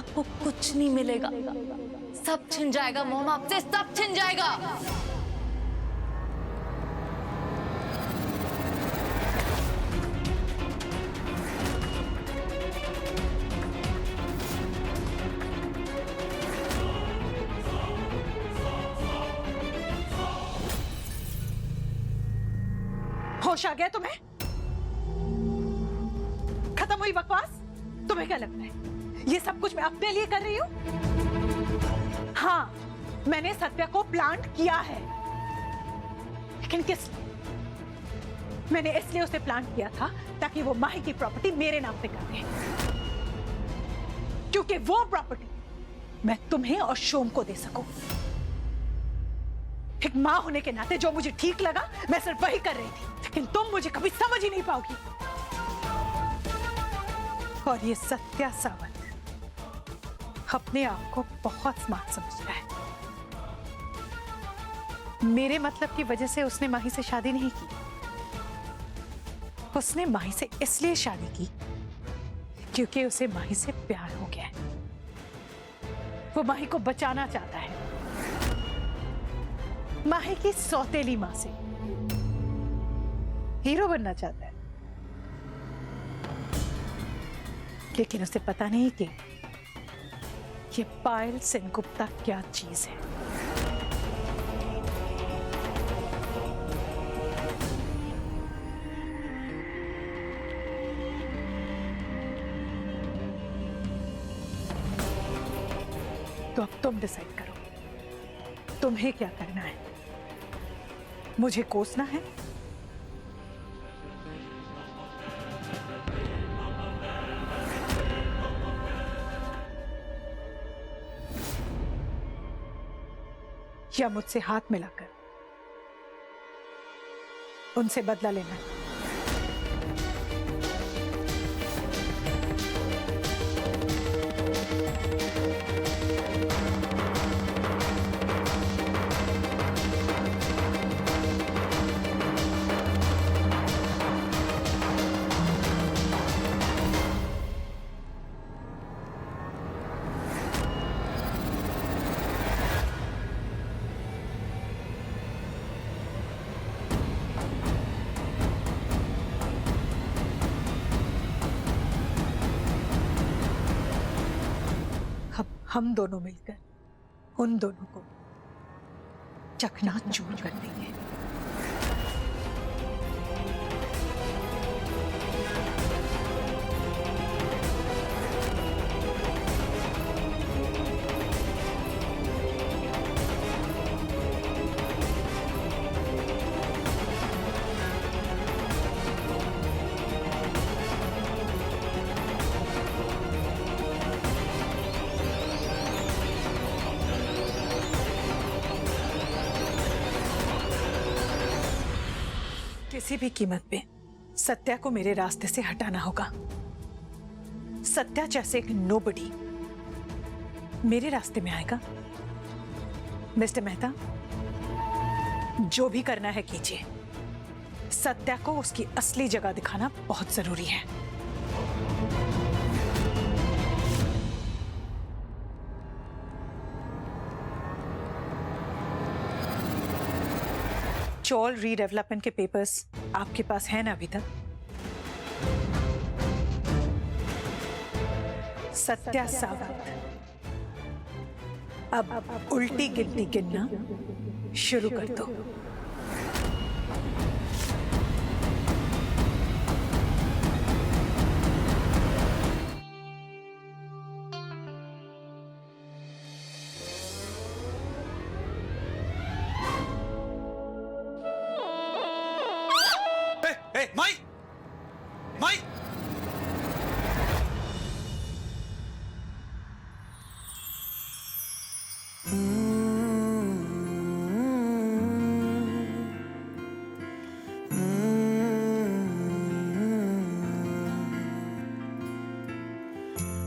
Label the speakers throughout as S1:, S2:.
S1: आपको कुछ नहीं मिलेगा, सब छिन जाएगा मोम आपसे, सब छिन जाएगा।
S2: होश आ गया तुम्हें? खत्म हुई बकवास? तुम्हें क्या लगता है ये सब कुछ मैं अपने लिए कर रही हूं? हाँ, मैंने सत्या को प्लांट किया है, लेकिन किस लिए? मैंने इसलिए उसे प्लांट किया था ताकि वो माही की प्रॉपर्टी मेरे नाम पे कर दे, क्योंकि वो प्रॉपर्टी मैं तुम्हें और शोम को दे सकूं। एक मां होने के नाते जो मुझे ठीक लगा मैं सिर्फ वही कर रही थी, लेकिन तुम मुझे कभी समझ ही नहीं पाओगी। और ये सत्या सावंत अपने आप को बहुत स्मार्ट समझता है। मेरे मतलब की वजह से उसने माही से शादी नहीं की, उसने माही से इसलिए शादी की क्योंकि उसे माही से प्यार हो गया है। वो माही को बचाना चाहता है, माही की सौतेली मां से हीरो बनना चाहता है। लेकिन उसे पता नहीं कि ये पायल सेनगुप्ता क्या चीज है। तो अब तुम डिसाइड करो, तुम्हें क्या करना है? मुझे कोसना है या मुझसे हाथ मिलाकर उनसे बदला लेना है? हम दोनों मिलकर उन दोनों को चकनाचूर कर देंगे। किसी भी कीमत पे सत्या को मेरे रास्ते से हटाना होगा। सत्या जैसे एक नोबडी मेरे रास्ते में आएगा। मिस्टर मेहता, जो भी करना है कीजिए। सत्या को उसकी असली जगह दिखाना बहुत जरूरी है। चौल रीडेवलपमेंट के पेपर्स आपके पास है ना अभी तक? सत्या सावंत अब उल्टी गिनती गिनना शुरू कर दो।
S3: माई माई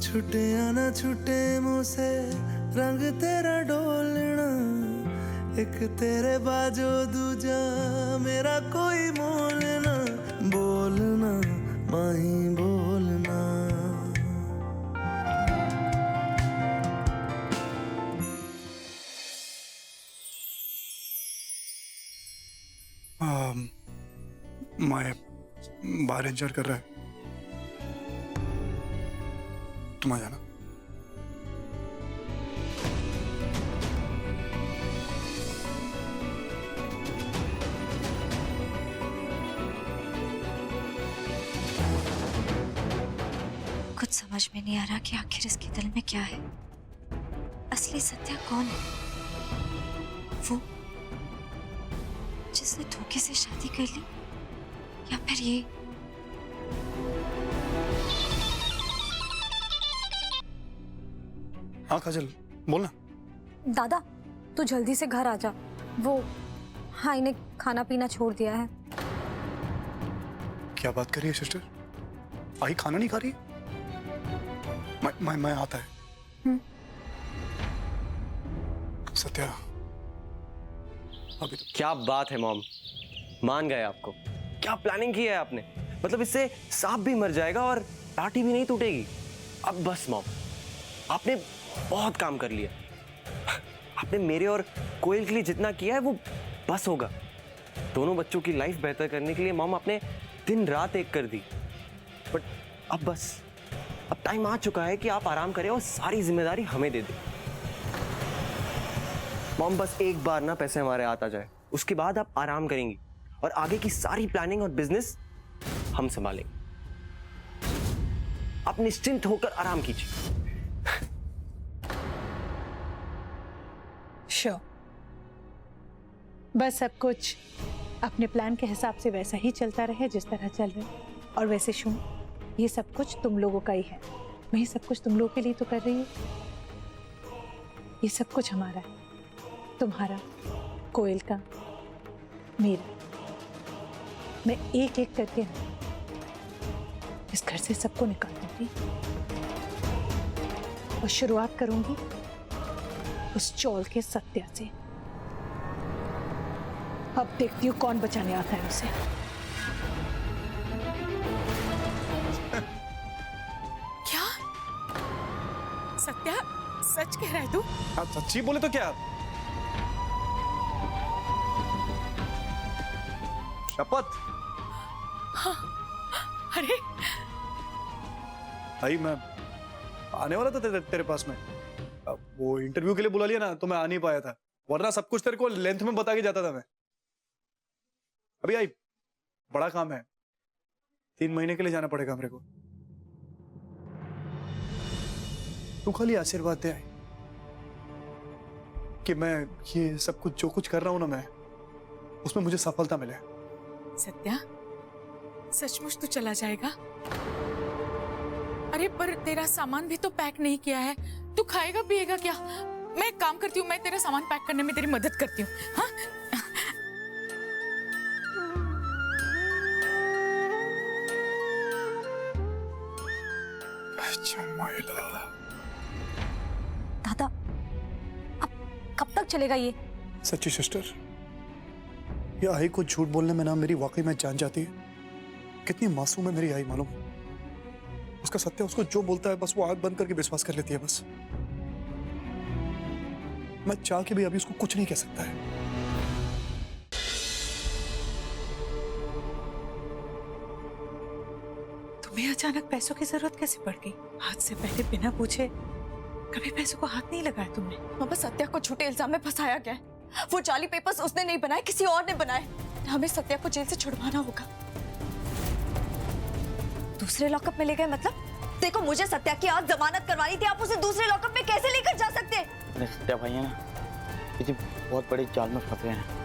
S4: छुटे आना छुटे मुँह से रंग तेरा डोलना, एक तेरे बाजो दूजा मेरा कोई मोल ना। बोलना माही बोलना,
S3: मैं बाहर इंतजार कर रहा है, तुम आ जाना।
S5: कुछ समझ में नहीं आ रहा कि आखिर इसके दिल में क्या है। असली सत्या कौन है? वो जिसने धोखे से शादी कर ली, या फिर ये
S3: हाँ काजल, बोलना।
S6: दादा तू जल्दी से घर आ जा। वो हाँ इन्हें खाना पीना छोड़ दिया है।
S3: क्या बात कर रही है सिस्टर? आई खाना नहीं खा रही? मैं आता है। सत्या अभी तो
S7: क्या बात है मॉम, मान गए आपको। क्या प्लानिंग की है आपने? मतलब इससे सांप भी मर जाएगा और टाटी भी नहीं टूटेगी। अब बस मॉम, आपने बहुत काम कर लिया। आपने मेरे और कोयल के लिए जितना किया है वो बस होगा। दोनों बच्चों की लाइफ बेहतर करने के लिए मॉम आपने दिन रात एक कर दी। बट अब बस, अब टाइम आ चुका है कि आप आराम करें और सारी जिम्मेदारी हमें दे दें। मॉम बस एक बार ना पैसे हमारे हाथ आ जाए, उसके बाद आप आराम करेंगी और आगे की सारी प्लानिंग और बिजनेस हम संभालेंगे। आप निश्चिंत होकर आराम कीजिए।
S2: श्योर, बस सब कुछ अपने प्लान के हिसाब से वैसा ही चलता रहे जिस तरह चल रहा। और वैसे शुभ, ये सब कुछ तुम लोगों का ही है। मैं सब कुछ तुम लोगों के लिए तो कर रही हूँ। ये सब कुछ हमारा है, तुम्हारा, कोयल का, मेरा। मैं एक एक करके इस घर से सबको निकाल दूंगी और शुरुआत करूंगी उस चौल के सत्या से। अब देखती हूँ कौन बचाने आता है उसे। क्या सत्या सच कह रहा है तू?
S3: आप सच्ची बोले तो क्या? शपथ।
S2: हाँ, अरे
S3: भाई मैं आने वाला था तेरे पास में। अब वो इंटरव्यू के लिए बुला लिया ना तो मैं आ नहीं पाया था, वरना सब कुछ तेरे को लेंथ में बता के जाता था मैं। अभी आई बड़ा काम है, 3 महीने के लिए जाना पड़ेगा मेरे को। तू खाली आशीर्वाद दे आई कि मैं ये सब कुछ जो कुछ कर रहा हूं ना मैं, उसमें मुझे सफलता मिले।
S8: सत्या सचमुच तू चला जाएगा? अरे पर तेरा सामान भी तो पैक नहीं किया है, तू खाएगा पिएगा क्या? मैं एक काम करती हूँ, मैं तेरा सामान पैक करने में तेरी मदद करती हूँ। हाँ
S6: दादा अब कब तक चलेगा ये?
S3: सच्ची सिस्टर, ये आई को झूठ बोलने में ना मेरी वाकई में जान जाती है। कितनी मासूम है मेरी आई मालूम। उसका सत्या उसको जो बोलता है बस वो आंख बंद करके विश्वास कर लेती है बस। मैं चाह के भी अभी उसको कुछ नहीं कह सकता है।
S2: तुम्हें अचानक पैसों की जरूरत कैसे पड़ गई? हाथ से पहले बिना पूछे कभी पैसों को हाथ नहीं लगाया तुमने।
S6: पापा सत्या को झूठे इल्जाम में फंसाया गया है। वो जाली पेपर्स उसने नहीं बनाए, किसी और ने बनाए। हमें सत्या को जेल से छुड़वाना होगा। दूसरे लॉकअप में ले गए मतलब? देखो मुझे सत्या की आज जमानत करवानी थी, आप उसे दूसरे लॉकअप में कैसे लेकर जा सकते?
S9: सत्या भाई है ना, किसी बहुत बड़ी जाल में फंसे हैं।